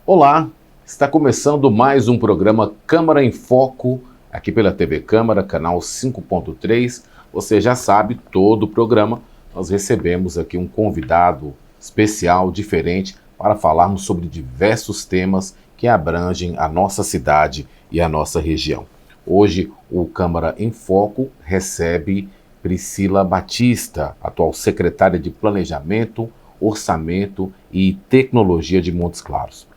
Olá, está começando mais um programa Câmara em Foco, aqui pela TV Câmara, canal 5.3. Você já sabe, todo o programa nós recebemos aqui um convidado especial, diferente, para falarmos sobre diversos temas que abrangem a nossa cidade e a nossa região. Hoje, o Câmara em Foco recebe Priscila Batista, atual secretária de Planejamento, Orçamento e Tecnologia de Montes Claros.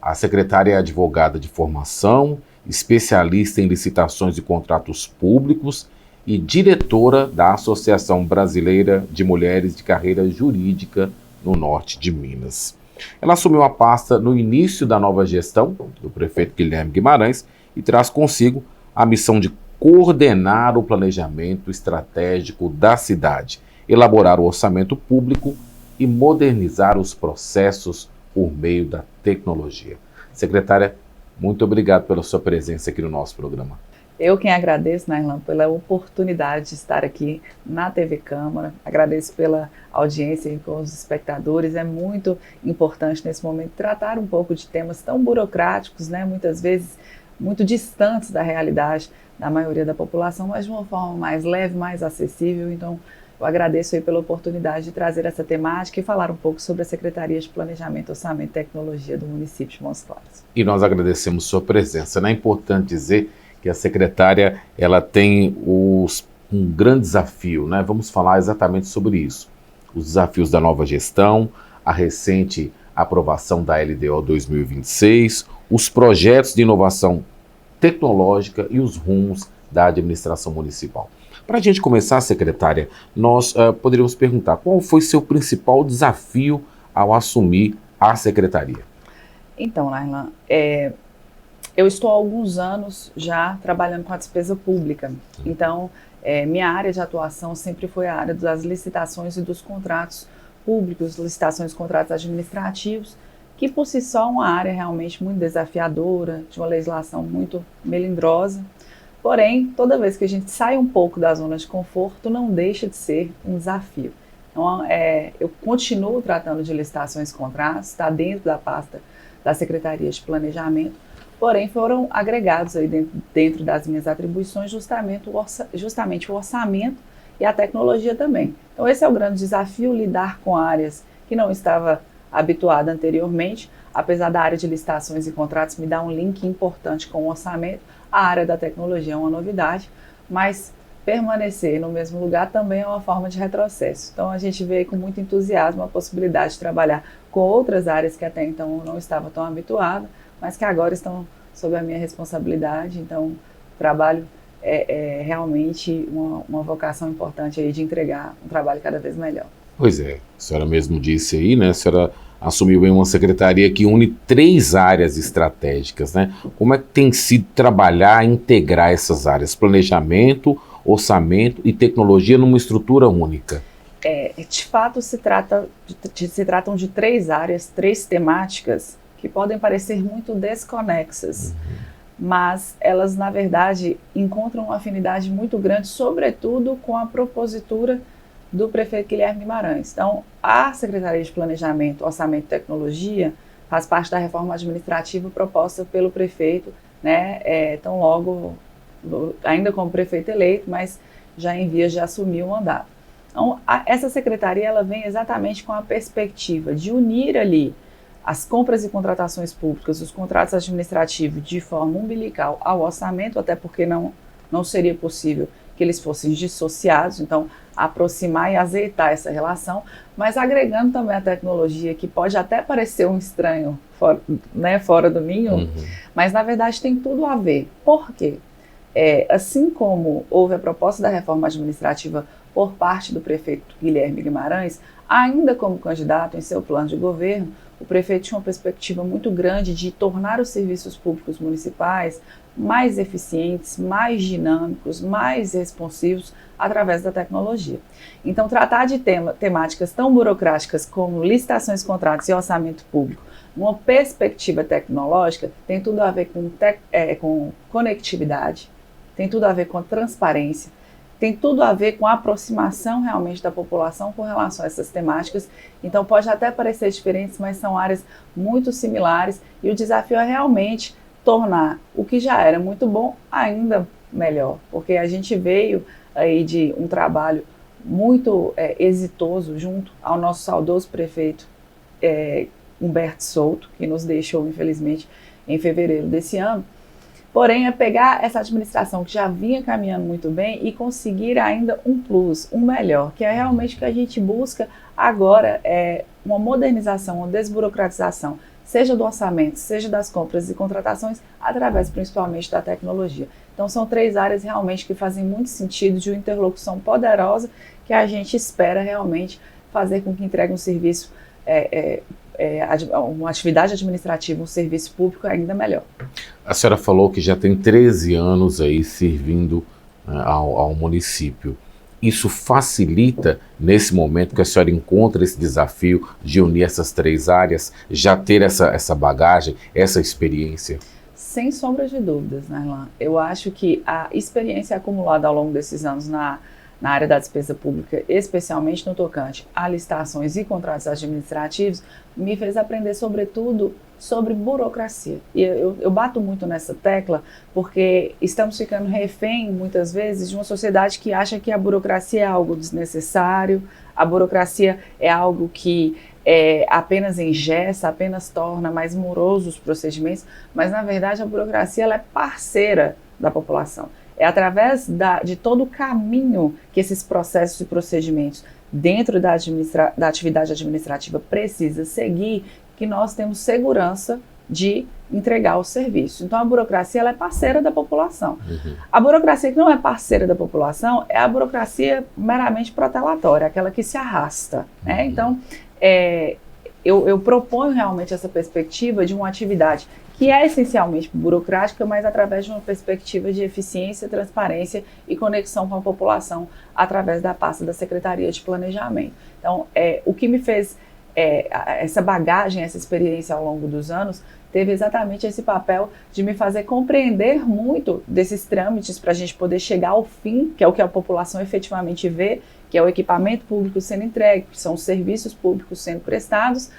A secretária é advogada de formação, especialista em licitações e contratos públicos e diretora da Associação Brasileira de Mulheres de Carreira Jurídica no norte de Minas. Ela assumiu a pasta no início da nova gestão do prefeito Guilherme Guimarães e traz consigo a missão de coordenar o planejamento estratégico da cidade, elaborar o orçamento público e modernizar os processos por meio da tecnologia. Secretária, muito obrigado pela sua presença aqui no nosso programa. Eu quem agradeço, Nairlan, pela oportunidade de estar aqui na TV Câmara. Agradeço pela audiência com os espectadores. É muito importante nesse momento tratar um pouco de temas tão burocráticos, né? Muitas vezes muito distantes da realidade da maioria da população, mas de uma forma mais leve, mais acessível. Então, eu agradeço aí pela oportunidade de trazer essa temática e falar um pouco sobre a Secretaria de Planejamento, Orçamento e Tecnologia do município de Montes Claros. E nós agradecemos sua presença. Não é importante dizer que a secretária ela tem um grande desafio, né? Vamos falar exatamente sobre isso. Os desafios da nova gestão, a recente aprovação da LDO 2026, os projetos de inovação tecnológica e os rumos da administração municipal. Para a gente começar, secretária, nós poderíamos perguntar qual foi seu principal desafio ao assumir a secretaria? Então, Nairlan, eu estou há alguns anos já trabalhando com a despesa pública. Então, minha área de atuação sempre foi a área das licitações e dos contratos públicos, licitações e contratos administrativos, que por si só é uma área realmente muito desafiadora, de uma legislação muito melindrosa. Porém, toda vez que a gente sai um pouco da zona de conforto, não deixa de ser um desafio. Então, eu continuo tratando de licitações e contratos, está dentro da pasta da Secretaria de Planejamento, porém foram agregados aí dentro das minhas atribuições justamente o orçamento e a tecnologia também. Então, esse é o grande desafio, lidar com áreas que não estava habituada anteriormente, apesar da área de licitações e contratos me dar um link importante com o orçamento. A área da tecnologia é uma novidade, mas permanecer no mesmo lugar também é uma forma de retrocesso. Então a gente vê com muito entusiasmo a possibilidade de trabalhar com outras áreas que até então eu não estava tão habituada, mas que agora estão sob a minha responsabilidade. Então o trabalho é realmente uma vocação importante aí de entregar um trabalho cada vez melhor. Pois é, a senhora mesmo disse aí, né, a senhora assumiu em uma secretaria que une 3 áreas estratégicas, né? Como é que tem sido trabalhar, integrar essas áreas, planejamento, orçamento e tecnologia numa estrutura única? De fato, se tratam de 3 áreas, 3 temáticas que podem parecer muito desconexas, mas elas, na verdade, encontram uma afinidade muito grande, sobretudo com a propositura do prefeito Guilherme Guimarães. Então, a Secretaria de Planejamento, Orçamento e Tecnologia faz parte da reforma administrativa proposta pelo prefeito, né, tão logo, ainda como prefeito eleito, mas já em vias de assumir o mandato. Então, essa secretaria ela vem exatamente com a perspectiva de unir ali as compras e contratações públicas, os contratos administrativos de forma umbilical ao orçamento, até porque não seria possível que eles fossem dissociados, então aproximar e azeitar essa relação, mas agregando também a tecnologia, que pode até parecer um estranho fora do ninho, mas na verdade tem tudo a ver. Por quê? Assim como houve a proposta da reforma administrativa por parte do prefeito Guilherme Guimarães, ainda como candidato em seu plano de governo, o prefeito tinha uma perspectiva muito grande de tornar os serviços públicos municipais mais eficientes, mais dinâmicos, mais responsivos através da tecnologia. Então, tratar de temáticas tão burocráticas como licitações, contratos e orçamento público, numa perspectiva tecnológica, tem tudo a ver com conectividade, tem tudo a ver com transparência, tem tudo a ver com a aproximação realmente da população com relação a essas temáticas. Então pode até parecer diferentes, mas são áreas muito similares e o desafio é realmente tornar o que já era muito bom ainda melhor, porque a gente veio aí de um trabalho muito exitoso junto ao nosso saudoso prefeito Humberto Souto, que nos deixou infelizmente em fevereiro desse ano. Porém, é pegar essa administração que já vinha caminhando muito bem e conseguir ainda um plus, um melhor, que é realmente o que a gente busca agora, uma modernização, uma desburocratização, seja do orçamento, seja das compras e contratações, através principalmente da tecnologia. Então, são 3 áreas realmente que fazem muito sentido, de uma interlocução poderosa, que a gente espera realmente fazer com que entregue um serviço, uma atividade administrativa, um serviço público ainda melhor. A senhora falou que já tem 13 anos aí servindo ao município. Isso facilita, nesse momento que a senhora encontra esse desafio de unir essas 3 áreas, já ter essa bagagem, essa experiência? Sem sombra de dúvidas, Narlan. Eu acho que a experiência acumulada ao longo desses anos na área da despesa pública, especialmente no tocante a licitações e contratos administrativos, me fez aprender, sobretudo, sobre burocracia. E eu bato muito nessa tecla porque estamos ficando refém, muitas vezes, de uma sociedade que acha que a burocracia é algo desnecessário, a burocracia é algo que apenas engessa, apenas torna mais morosos os procedimentos, mas, na verdade, a burocracia ela é parceira da população. É através de todo o caminho que esses processos e procedimentos dentro da atividade administrativa precisa seguir que nós temos segurança de entregar o serviço. Então, a burocracia ela é parceira da população. Uhum. A burocracia que não é parceira da população é a burocracia meramente protelatória, aquela que se arrasta. Né? Então, eu proponho realmente essa perspectiva de uma atividade que é essencialmente burocrática, mas através de uma perspectiva de eficiência, transparência e conexão com a população através da pasta da Secretaria de Planejamento. Então, o que me fez essa bagagem, essa experiência ao longo dos anos, teve exatamente esse papel de me fazer compreender muito desses trâmites para a gente poder chegar ao fim, que é o que a população efetivamente vê, que é o equipamento público sendo entregue, que são os serviços públicos sendo prestados,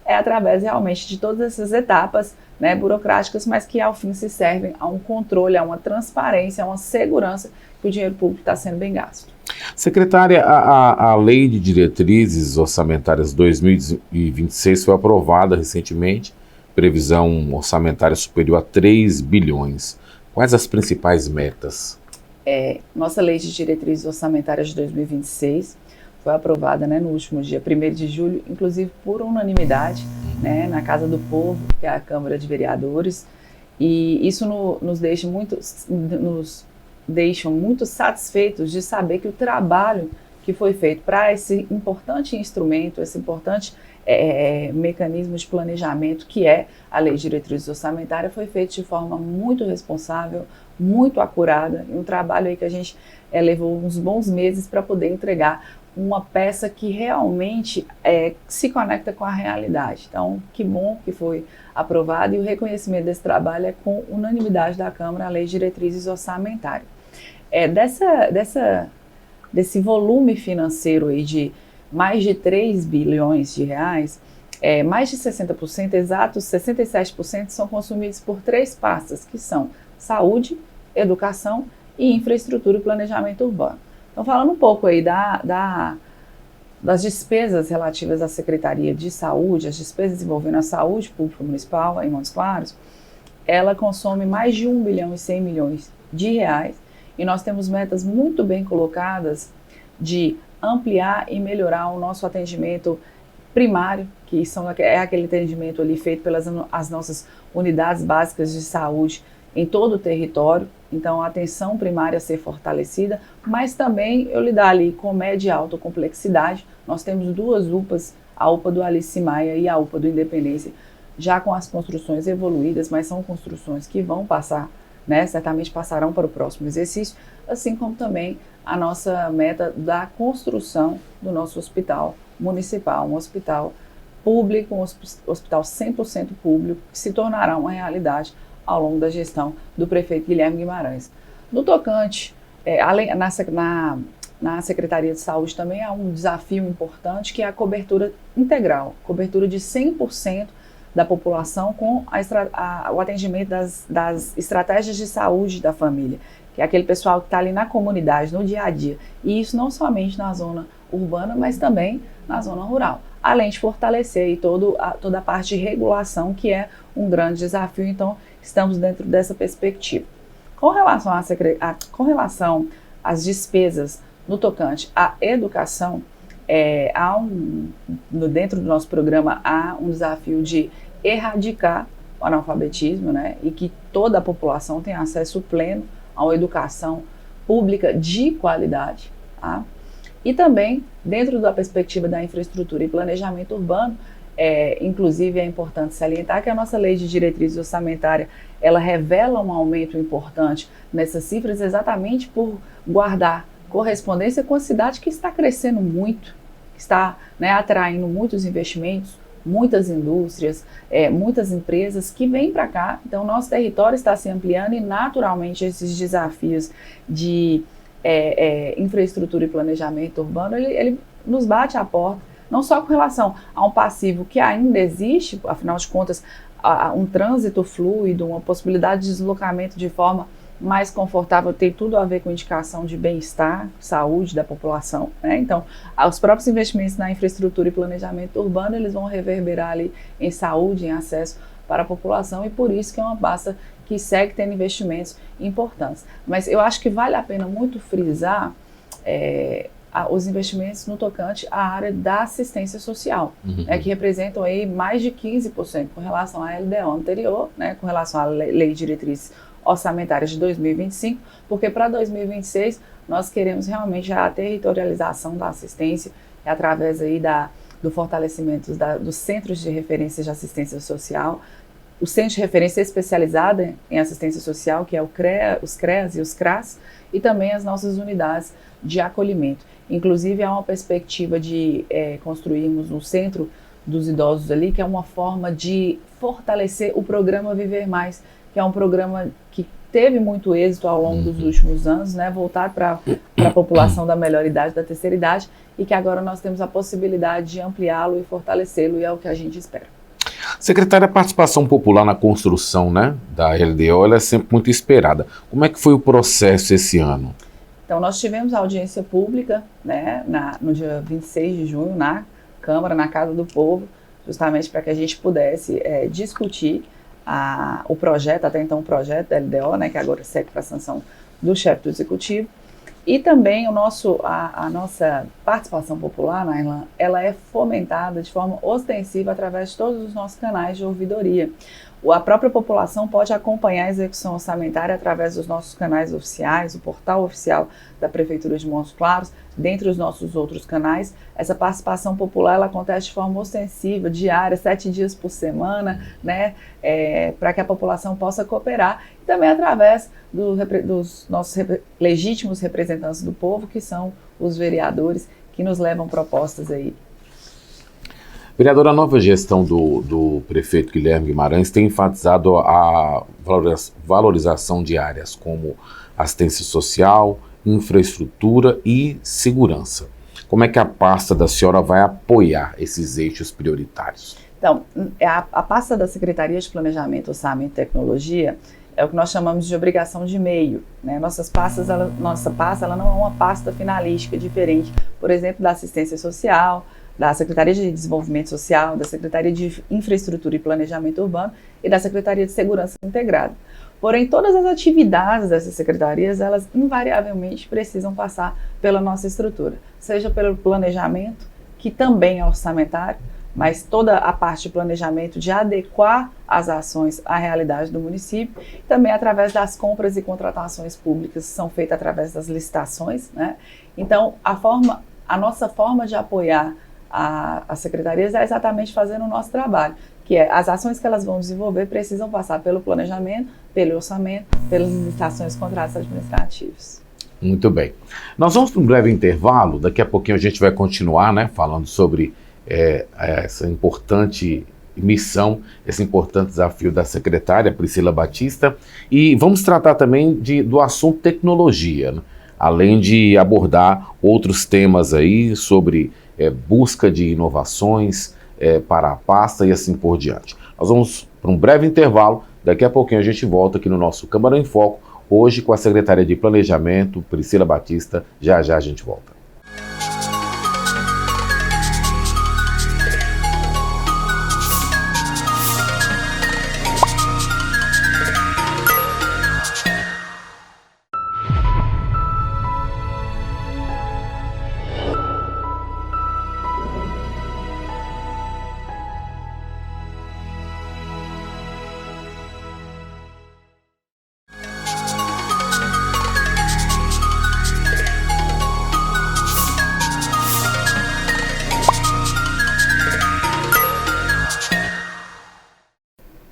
através realmente de todas essas etapas, né, burocráticas, mas que ao fim se servem a um controle, a uma transparência, a uma segurança que o dinheiro público está sendo bem gasto. Secretária, a Lei de Diretrizes Orçamentárias 2026 foi aprovada recentemente, previsão orçamentária superior a 3 bilhões. Quais as principais metas? Nossa Lei de Diretrizes Orçamentárias de 2026 foi aprovada, né, no último dia 1º de julho, inclusive por unanimidade, né, na Casa do Povo, que é a Câmara de Vereadores, e isso nos deixa muito satisfeitos de saber que o trabalho que foi feito para esse importante instrumento, esse importante mecanismo de planejamento que é a Lei de Diretrizes Orçamentárias foi feito de forma muito responsável, muito acurada, e um trabalho aí que a gente levou uns bons meses para poder entregar uma peça que realmente se conecta com a realidade. Então, que bom que foi aprovado, e o reconhecimento desse trabalho é com unanimidade da Câmara, a Lei de Diretrizes Orçamentárias. Desse volume financeiro aí de mais de 3 bilhões de reais, mais de 60%, exatos 67%, são consumidos por 3 pastas, que são saúde, educação e infraestrutura e planejamento urbano. Então, falando um pouco aí das despesas relativas à Secretaria de Saúde, as despesas envolvendo a saúde pública municipal em Montes Claros, ela consome mais de 1 bilhão e 100 milhões de reais, e nós temos metas muito bem colocadas de ampliar e melhorar o nosso atendimento primário, que é aquele atendimento ali feito pelas as nossas unidades básicas de saúde em todo o território. Então, a atenção primária a ser fortalecida, mas também eu lidar ali com média e alta complexidade. Nós temos 2 UPAs, a UPA do Alice Maia e a UPA do Independência, já com as construções evoluídas, mas são construções que vão passar, né, certamente passarão para o próximo exercício, assim como também a nossa meta da construção do nosso hospital municipal, um hospital público, um hospital 100% público, que se tornará uma realidade ao longo da gestão do prefeito Guilherme Guimarães. No tocante Na Secretaria de Saúde também há um desafio importante, que é a cobertura integral, cobertura de 100% da população com o atendimento das estratégias de saúde da família, que é aquele pessoal que está ali na comunidade, no dia a dia. E isso não somente na zona urbana, mas também na zona rural. Além de fortalecer aí toda a parte de regulação, que é um grande desafio. Então, estamos dentro dessa perspectiva. Com relação às despesas no tocante à educação, dentro do nosso programa há um desafio de erradicar o analfabetismo, né, e que toda a população tenha acesso pleno a uma educação pública de qualidade, tá? E também, dentro da perspectiva da infraestrutura e planejamento urbano, inclusive é importante salientar que a nossa lei de diretrizes orçamentária, ela revela um aumento importante nessas cifras exatamente por guardar correspondência com a cidade que está crescendo muito, que está, né, atraindo muitos investimentos, muitas indústrias, muitas empresas que vêm para cá. Então, nosso território está se ampliando e, naturalmente, esses desafios de infraestrutura e planejamento urbano, ele nos bate à porta, não só com relação a um passivo que ainda existe, afinal de contas, um trânsito fluido, uma possibilidade de deslocamento de forma mais confortável, tem tudo a ver com indicação de bem-estar, saúde da população, né? Então, os próprios investimentos na infraestrutura e planejamento urbano, eles vão reverberar ali em saúde, em acesso para a população, e por isso que é uma pasta que segue tendo investimentos importantes. Mas eu acho que vale a pena muito frisar os investimentos no tocante à área da assistência social, né, que representam aí mais de 15% com relação à LDO anterior, né, com relação à Lei de Diretrizes Orçamentárias de 2025, porque para 2026 nós queremos realmente a territorialização da assistência através aí do fortalecimento dos centros de referência de assistência social, o centro de referência especializada em assistência social, que é os CREAS e os CRAS, e também as nossas unidades de acolhimento. Inclusive, há uma perspectiva de construirmos um centro dos idosos ali, que é uma forma de fortalecer o programa Viver Mais, que é um programa que teve muito êxito ao longo dos últimos anos, né, voltado para a população da melhor idade, da terceira idade, e que agora nós temos a possibilidade de ampliá-lo e fortalecê-lo, e é o que a gente espera. Secretária, a participação popular na construção, né, da LDO, ela é sempre muito esperada. Como é que foi o processo esse ano? Então, nós tivemos audiência pública, né, no dia 26 de junho, na Câmara, na Casa do Povo, justamente para que a gente pudesse discutir o projeto, até então o projeto da LDO, né, que agora segue para a sanção do chefe do Executivo. E também a nossa participação popular, Nairlan, ela é fomentada de forma ostensiva através de todos os nossos canais de ouvidoria. A própria população pode acompanhar a execução orçamentária através dos nossos canais oficiais, o portal oficial da Prefeitura de Montes Claros, dentre os nossos outros canais. Essa participação popular ela acontece de forma ostensiva, diária, 7 dias por semana, né, para que a população possa cooperar. E também através dos nossos legítimos representantes do povo, que são os vereadores, que nos levam propostas aí. Vereadora, a nova gestão do prefeito Guilherme Guimarães tem enfatizado a valorização de áreas como assistência social, infraestrutura e segurança. Como é que a pasta da senhora vai apoiar esses eixos prioritários? Então, a pasta da Secretaria de Planejamento, Orçamento e Tecnologia é o que nós chamamos de obrigação de meio, né? Nossa pasta ela não é uma pasta finalística diferente, por exemplo, da assistência social, da Secretaria de Desenvolvimento Social, da Secretaria de Infraestrutura e Planejamento Urbano e da Secretaria de Segurança Integrada. Porém, todas as atividades dessas secretarias, elas invariavelmente precisam passar pela nossa estrutura, seja pelo planejamento, que também é orçamentário, mas toda a parte de planejamento de adequar as ações à realidade do município, também através das compras e contratações públicas que são feitas através das licitações, né? Então, a nossa forma de apoiar as secretarias é exatamente fazendo o nosso trabalho, que é as ações que elas vão desenvolver precisam passar pelo planejamento, pelo orçamento, pelas licitações e contratos administrativos. Muito bem. Nós vamos para um breve intervalo, daqui a pouquinho a gente vai continuar, né, falando sobre essa importante missão, esse importante desafio da secretária Priscila Batista, e vamos tratar também do assunto tecnologia, né? além de abordar outros temas aí sobre busca de inovações para a pasta e assim por diante. Nós vamos para um breve intervalo, daqui a pouquinho a gente volta aqui no nosso Câmara em Foco, hoje com a Secretaria de Planejamento, Priscila Batista. Já já a gente volta.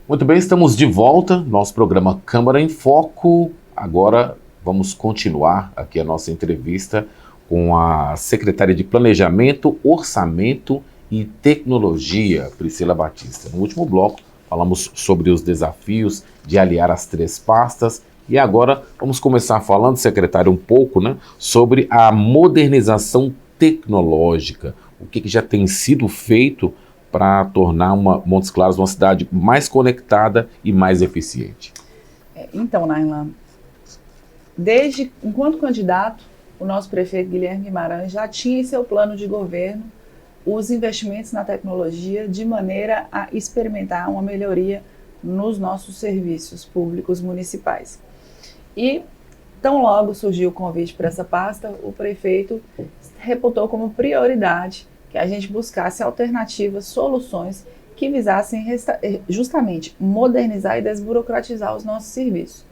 Muito bem, estamos de volta, nosso programa Câmara em Foco. Agora vamos continuar aqui a nossa entrevista com a secretária de Planejamento, Orçamento e Tecnologia, Priscila Batista. No último bloco falamos sobre os desafios de aliar as três pastas e agora vamos começar falando, secretária, um pouco, né, sobre a modernização tecnológica. O que já tem sido feito para tornar Montes Claros uma cidade mais conectada e mais eficiente? Então, Nailã, enquanto candidato, o nosso prefeito Guilherme Guimarães já tinha em seu plano de governo os investimentos na tecnologia de maneira a experimentar uma melhoria nos nossos serviços públicos municipais. E, tão logo surgiu o convite para essa pasta, o prefeito reputou como prioridade que a gente buscasse alternativas, soluções que visassem justamente modernizar e desburocratizar os nossos serviços.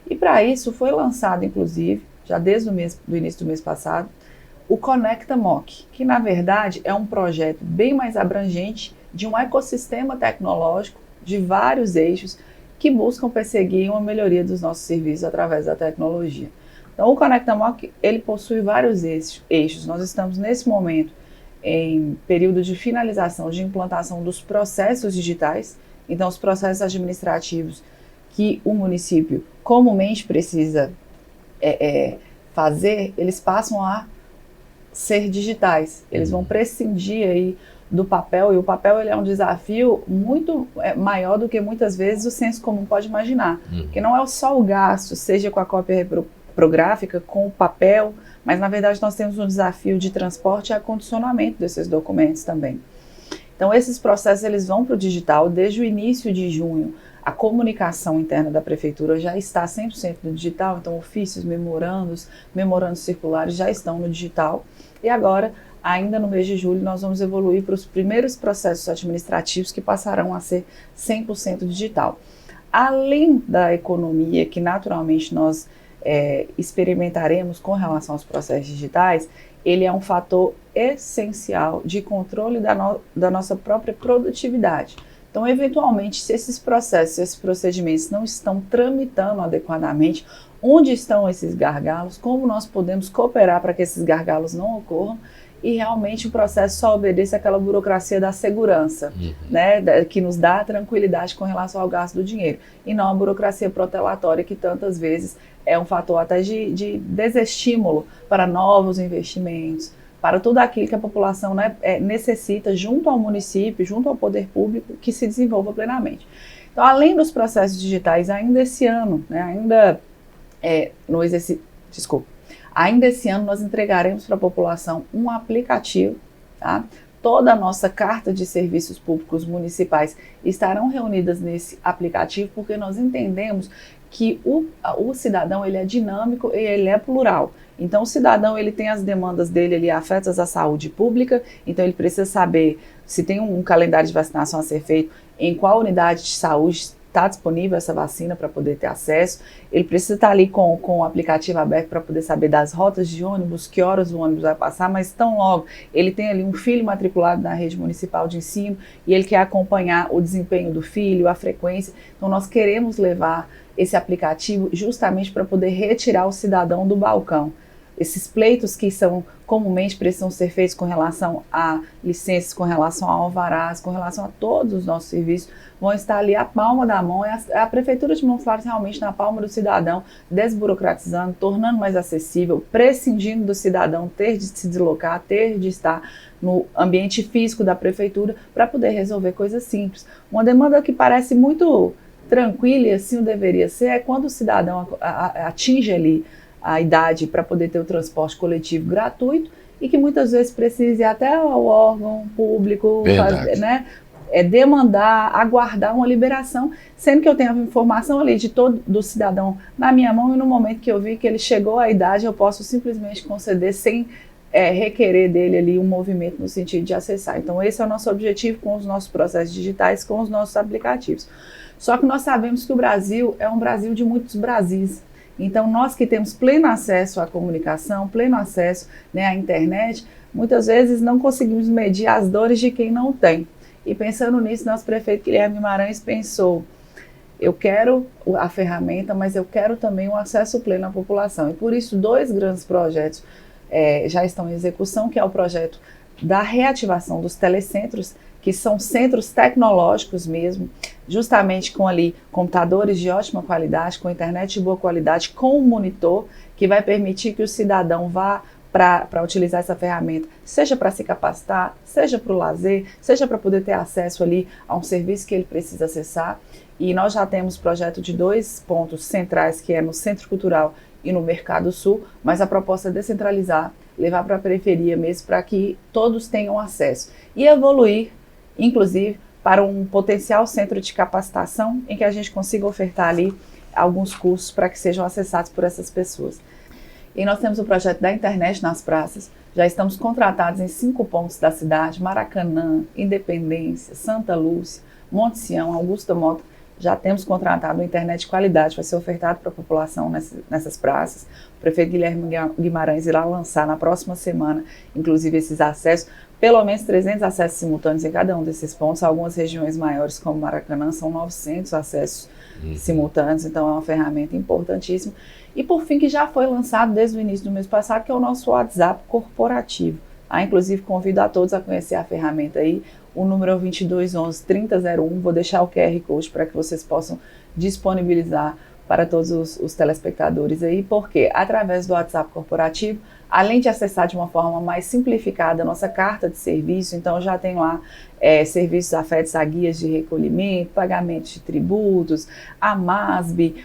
E para isso foi lançado, inclusive, já desde o início do mês passado, o Conecta MOC, que na verdade é um projeto bem mais abrangente de um ecossistema tecnológico de vários eixos que buscam perseguir uma melhoria dos nossos serviços através da tecnologia. Então o Conecta MOC, ele possui vários eixos. Nós estamos nesse momento em período de finalização de implantação dos processos digitais, então os processos administrativos que o município comumente precisa fazer, eles passam a ser digitais, eles vão prescindir aí do papel, e o papel ele é um desafio muito maior do que muitas vezes o senso comum pode imaginar, porque não é só o gasto, seja com a cópia reprográfica, com o papel, mas na verdade nós temos um desafio de transporte e acondicionamento desses documentos também. Então esses processos eles vão para o digital. Desde o início de junho, a comunicação interna da prefeitura já está 100% no digital, então ofícios, memorandos circulares já estão no digital. E agora, ainda no mês de julho, nós vamos evoluir para os primeiros processos administrativos que passarão a ser 100% digital. Além da economia que naturalmente nós experimentaremos com relação aos processos digitais, ele é um fator essencial de controle da nossa própria produtividade. Então, eventualmente, se esses processos, esses procedimentos não estão tramitando adequadamente, onde estão esses gargalos, como nós podemos cooperar para que esses gargalos não ocorram e realmente o processo só obedeça àquela burocracia da segurança, né, que nos dá tranquilidade com relação ao gasto do dinheiro, e não a burocracia protelatória que tantas vezes é um fator até de desestímulo para novos investimentos, para tudo aquilo que a população, né, necessita junto ao município, junto ao poder público, que se desenvolva plenamente. Então, além dos processos digitais, ainda esse ano, né, ainda esse ano nós entregaremos para a população um aplicativo, tá? Toda a nossa carta de serviços públicos municipais estarão reunidas nesse aplicativo, porque nós entendemos que o cidadão ele é dinâmico e ele é plural. Então o cidadão ele tem as demandas dele ali afetas à saúde pública, então ele precisa saber se tem um calendário de vacinação a ser feito, em qual unidade de saúde está disponível essa vacina para poder ter acesso. Ele precisa estar ali com o aplicativo aberto para poder saber das rotas de ônibus, que horas o ônibus vai passar, mas tão logo ele tem ali um filho matriculado na rede municipal de ensino e ele quer acompanhar o desempenho do filho, a frequência. Então nós queremos levar esse aplicativo justamente para poder retirar o cidadão do balcão. esses pleitos que são comumente precisam ser feitos com relação a licenças, com relação a alvarás, com relação a todos os nossos serviços, vão estar ali à palma da mão. A Prefeitura de Montes Claros realmente na palma do cidadão, desburocratizando, tornando mais acessível, prescindindo do cidadão ter de se deslocar, ter de estar no ambiente físico da Prefeitura para poder resolver coisas simples. Uma demanda que parece muito tranquila, e assim o deveria ser, é quando o cidadão atinge ali a idade para poder ter o transporte coletivo gratuito e que muitas vezes precise ir até ao órgão público, fazer, né, demandar, aguardar uma liberação, sendo que eu tenho a informação ali de todo do cidadão na minha mão, e no momento que eu vi que ele chegou à idade, eu posso simplesmente conceder sem requerer dele ali um movimento no sentido de acessar. Então esse é o nosso objetivo com os nossos processos digitais, com os nossos aplicativos. Só que nós sabemos que o Brasil é um Brasil de muitos Brasis. Então nós que temos pleno acesso à comunicação, pleno acesso, né, à internet, muitas vezes não conseguimos medir as dores de quem não tem. E pensando nisso, nosso prefeito Guilherme Guimarães pensou: eu quero a ferramenta, mas eu quero também um acesso pleno à população. E por isso 2 grandes projetos já estão em execução, que é o projeto da reativação dos telecentros, que são centros tecnológicos mesmo, justamente com ali computadores de ótima qualidade, com internet de boa qualidade, com um monitor, que vai permitir que o cidadão vá para utilizar essa ferramenta, seja para se capacitar, seja para o lazer, seja para poder ter acesso ali a um serviço que ele precisa acessar. E nós já temos projeto de 2 pontos centrais, que é no Centro Cultural e no Mercado Sul, mas a proposta é descentralizar, levar para a periferia mesmo, para que todos tenham acesso. E evoluir, inclusive, para um potencial centro de capacitação, em que a gente consiga ofertar ali alguns cursos para que sejam acessados por essas pessoas. E nós temos o projeto da internet nas praças, já estamos contratados em 5 pontos da cidade: Maracanã, Independência, Santa Lúcia, Monte Sião, Augusta Mota. Já temos contratado uma internet de qualidade, vai ser ofertado para a população nessas praças. O prefeito Guilherme Guimarães irá lançar na próxima semana, inclusive, esses acessos, pelo menos 300 acessos simultâneos em cada um desses pontos. Algumas regiões maiores, como Maracanã, são 900 acessos simultâneos, então é uma ferramenta importantíssima. E por fim, que já foi lançado desde o início do mês passado, que é o nosso WhatsApp corporativo. Inclusive, convido a todos a conhecer a ferramenta aí. O número é o 2211-3001. Vou deixar o QR Code para que vocês possam disponibilizar para todos os telespectadores aí, porque através do WhatsApp corporativo, além de acessar de uma forma mais simplificada a nossa carta de serviço, então já tem lá serviços afetos a guias de recolhimento, pagamento de tributos, a MASB,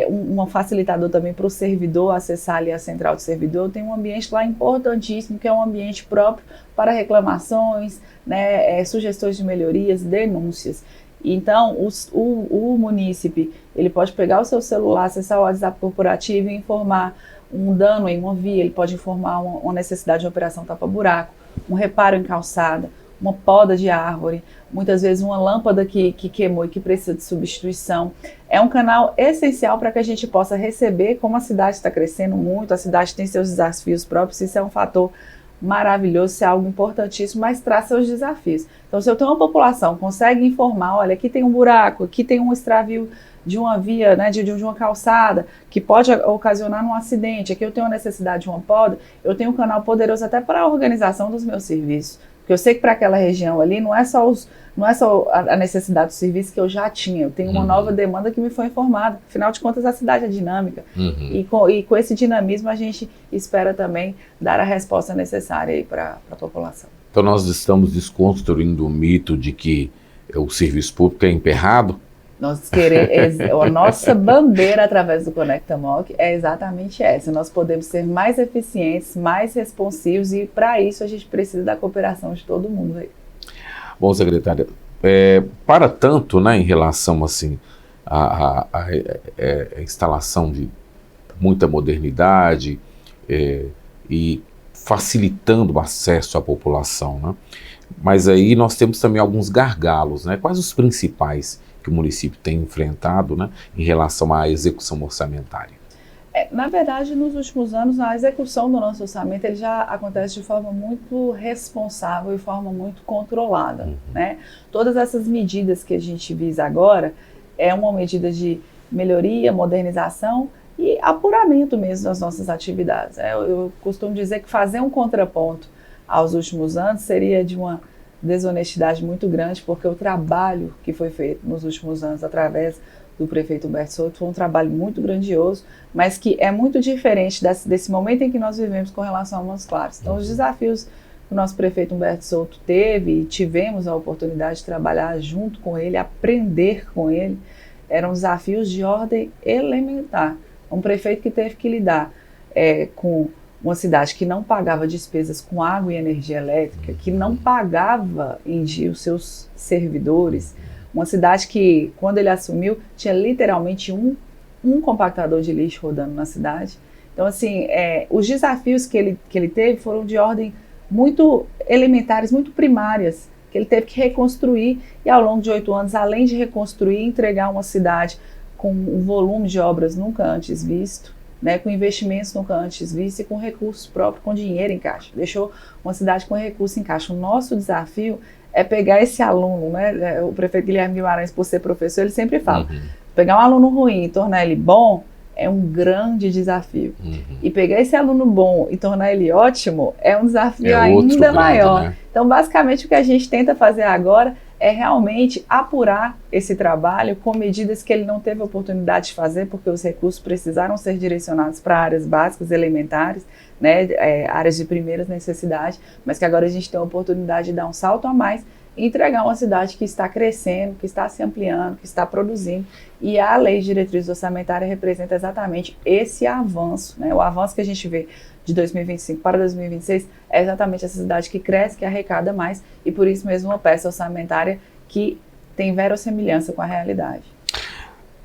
um facilitador também para o servidor acessar ali a central do servidor. Tem um ambiente lá importantíssimo, que é um ambiente próprio para reclamações, né, sugestões de melhorias, denúncias. Então, o munícipe, ele pode pegar o seu celular, acessar o WhatsApp corporativo e informar um dano em uma via, ele pode informar uma necessidade de operação tapa-buraco, um reparo em calçada, uma poda de árvore, muitas vezes uma lâmpada que queimou e que precisa de substituição. É um canal essencial para que a gente possa receber, como a cidade está crescendo muito, a cidade tem seus desafios próprios, isso é um fator maravilhoso, isso é algo importantíssimo, mas traz seus desafios. Então, se eu tenho uma população que consegue informar: olha, aqui tem um buraco, aqui tem um extravio de uma via, né, de uma calçada, que pode ocasionar um acidente, aqui eu tenho a necessidade de uma poda, eu tenho um canal poderoso até para a organização dos meus serviços. Porque eu sei que para aquela região ali não é só a necessidade do serviço que eu já tinha, eu tenho uma nova demanda que me foi informada. Afinal de contas, a cidade é dinâmica. E com esse dinamismo a gente espera também dar a resposta necessária para a população. Então nós estamos desconstruindo o mito de que o serviço público é emperrado? Nós queremos, a nossa bandeira através do Conecta MOC é exatamente essa. Nós podemos ser mais eficientes, mais responsivos, e para isso a gente precisa da cooperação de todo mundo aí. Bom, secretária, para tanto, né, em relação assim à instalação de muita modernidade e facilitando o acesso à população, né? Mas aí nós temos também alguns gargalos, né? Quais os principais que o município tem enfrentado, né, em relação à execução orçamentária? Na verdade, nos últimos anos, a execução do nosso orçamento ele já acontece de forma muito responsável e forma muito controlada, né? Todas essas medidas que a gente visa agora é uma medida de melhoria, modernização e apuramento mesmo das nossas atividades. Eu costumo dizer que fazer um contraponto aos últimos anos seria de uma desonestidade muito grande, porque o trabalho que foi feito nos últimos anos através do prefeito Humberto Souto foi um trabalho muito grandioso, mas que é muito diferente desse momento em que nós vivemos com relação a Montes Claros. Então, os desafios que o nosso prefeito Humberto Souto teve, e tivemos a oportunidade de trabalhar junto com ele, aprender com ele, eram desafios de ordem elementar. Um prefeito que teve que lidar com uma cidade que não pagava despesas com água e energia elétrica, que não pagava em dia os seus servidores, uma cidade que, quando ele assumiu, tinha literalmente um compactador de lixo rodando na cidade. Então, assim, os desafios que ele teve foram de ordem muito elementares, muito primárias, que ele teve que reconstruir, e ao longo de 8 anos, além de reconstruir, entregar uma cidade com um volume de obras nunca antes visto, né, com investimentos nunca antes vistos e com recursos próprios, com dinheiro em caixa. Deixou uma cidade com recursos em caixa. O nosso desafio é pegar esse aluno, né, o prefeito Guilherme Guimarães, por ser professor, ele sempre fala, pegar um aluno ruim e tornar ele bom é um grande desafio. E pegar esse aluno bom e tornar ele ótimo é um desafio ainda maior. Né? Então, basicamente, o que a gente tenta fazer agora é realmente apurar esse trabalho com medidas que ele não teve oportunidade de fazer, porque os recursos precisaram ser direcionados para áreas básicas, elementares, né, áreas de primeiras necessidades, mas que agora a gente tem a oportunidade de dar um salto a mais e entregar uma cidade que está crescendo, que está se ampliando, que está produzindo, e a Lei de Diretriz Orçamentária representa exatamente esse avanço, né, o avanço que a gente vê de 2025 para 2026 é exatamente essa cidade que cresce, que arrecada mais, e por isso mesmo uma peça orçamentária que tem verossimilhança com a realidade.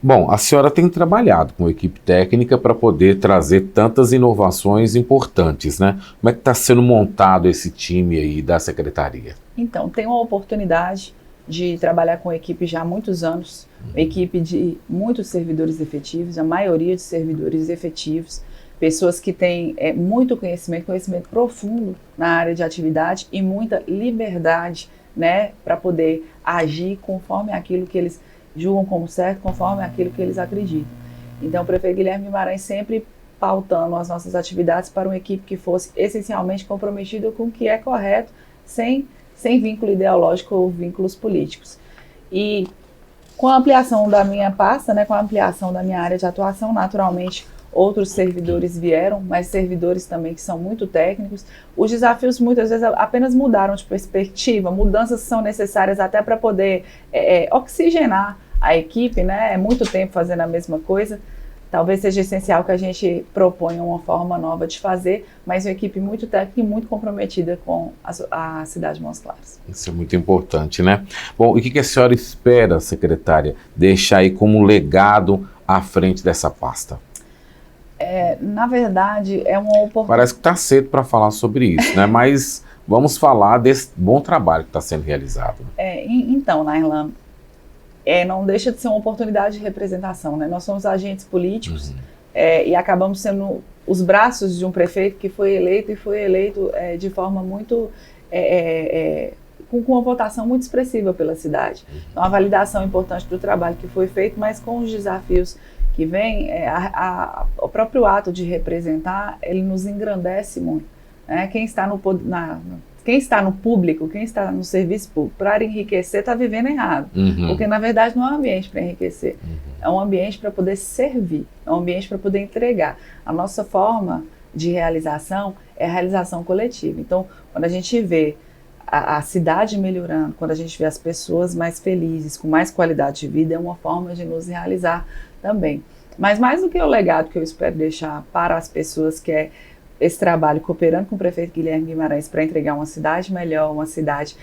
Bom, a senhora tem trabalhado com a equipe técnica para poder trazer tantas inovações importantes, né? Como é que está sendo montado esse time aí da secretaria? Então, tenho a oportunidade de trabalhar com a equipe já há muitos anos, uma equipe de muitos servidores efetivos, a maioria de servidores efetivos, pessoas que têm muito conhecimento profundo na área de atividade e muita liberdade, né, para poder agir conforme aquilo que eles julgam como certo, conforme aquilo que eles acreditam. Então, o prefeito Guilherme Guimarães sempre pautando as nossas atividades para uma equipe que fosse essencialmente comprometida com o que é correto, sem vínculo ideológico ou vínculos políticos. E com a ampliação da minha pasta, né, com a ampliação da minha área de atuação, naturalmente, outros servidores vieram, mas servidores também que são muito técnicos. Os desafios muitas vezes apenas mudaram de perspectiva, mudanças são necessárias até para poder oxigenar a equipe, né? É muito tempo fazendo a mesma coisa. Talvez seja essencial que a gente proponha uma forma nova de fazer, mas uma equipe muito técnica e muito comprometida com a cidade de Montes Claros. Isso é muito importante, né? Bom, e o que a senhora espera, secretária, deixar aí como legado à frente dessa pasta? Na verdade, é uma oportunidade. Parece que está cedo para falar sobre isso, né? Mas vamos falar desse bom trabalho que está sendo realizado. Então, Nairlan, não deixa de ser uma oportunidade de representação, né? Nós somos agentes políticos e acabamos sendo os braços de um prefeito que foi eleito de forma muito com uma votação muito expressiva pela cidade. Então, a validação importante do trabalho que foi feito, mas com os desafios que vem, o próprio ato de representar, ele nos engrandece muito. Né? Quem está no público, quem está no serviço público, para enriquecer, está vivendo errado. Porque, na verdade, não é um ambiente para enriquecer. É um ambiente para poder servir, é um ambiente para poder entregar. A nossa forma de realização é a realização coletiva. Então, quando a gente vê a cidade melhorando, quando a gente vê as pessoas mais felizes, com mais qualidade de vida, é uma forma de nos realizar também. Mas mais do que o legado que eu espero deixar para as pessoas, que é esse trabalho cooperando com o prefeito Guilherme Guimarães para entregar uma cidade melhor, uma cidade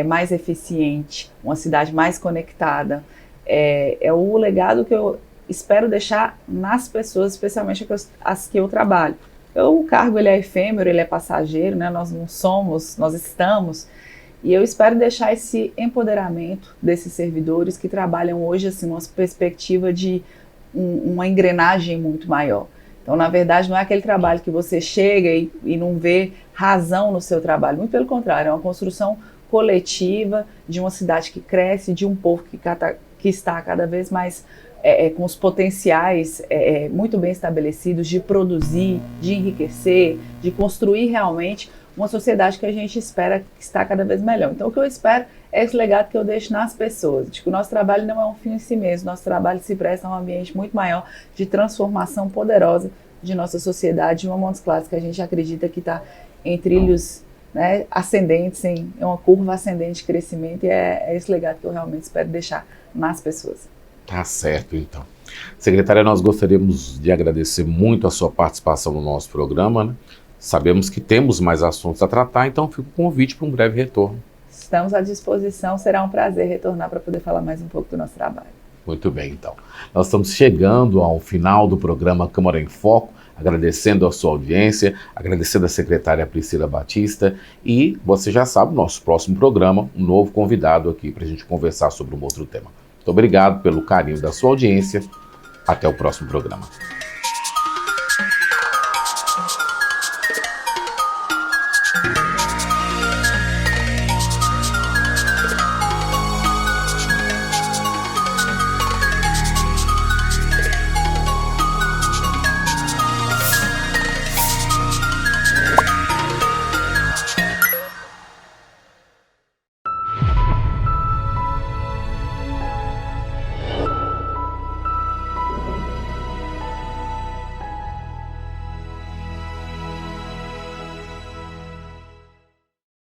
mais eficiente, uma cidade mais conectada, é o legado que eu espero deixar nas pessoas, especialmente as que eu trabalho. O cargo ele é efêmero, ele é passageiro, né? Nós não somos, nós estamos. E eu espero deixar esse empoderamento desses servidores que trabalham hoje assim, numa perspectiva de uma engrenagem muito maior. Então, na verdade, não é aquele trabalho que você chega e não vê razão no seu trabalho. Muito pelo contrário, é uma construção coletiva de uma cidade que cresce, de um povo que está cada vez mais com os potenciais muito bem estabelecidos de produzir, de enriquecer, de construir realmente uma sociedade que a gente espera que está cada vez melhor. Então, o que eu espero é esse legado que eu deixo nas pessoas, de que o nosso trabalho não é um fim em si mesmo, nosso trabalho se presta a um ambiente muito maior de transformação poderosa de nossa sociedade, de uma Montes Claros que a gente acredita que está em trilhos, né, ascendentes, em uma curva ascendente de crescimento, e é esse legado que eu realmente espero deixar nas pessoas. Tá certo, então. Secretária, nós gostaríamos de agradecer muito a sua participação no nosso programa, né? Sabemos que temos mais assuntos a tratar, então fica o convite para um breve retorno. Estamos à disposição, será um prazer retornar para poder falar mais um pouco do nosso trabalho. Muito bem, então. Nós estamos chegando ao final do programa Câmara em Foco, agradecendo a sua audiência, agradecendo a secretária Priscila Batista, e você já sabe, nosso próximo programa, um novo convidado aqui para a gente conversar sobre um outro tema. Muito obrigado pelo carinho da sua audiência. Até o próximo programa.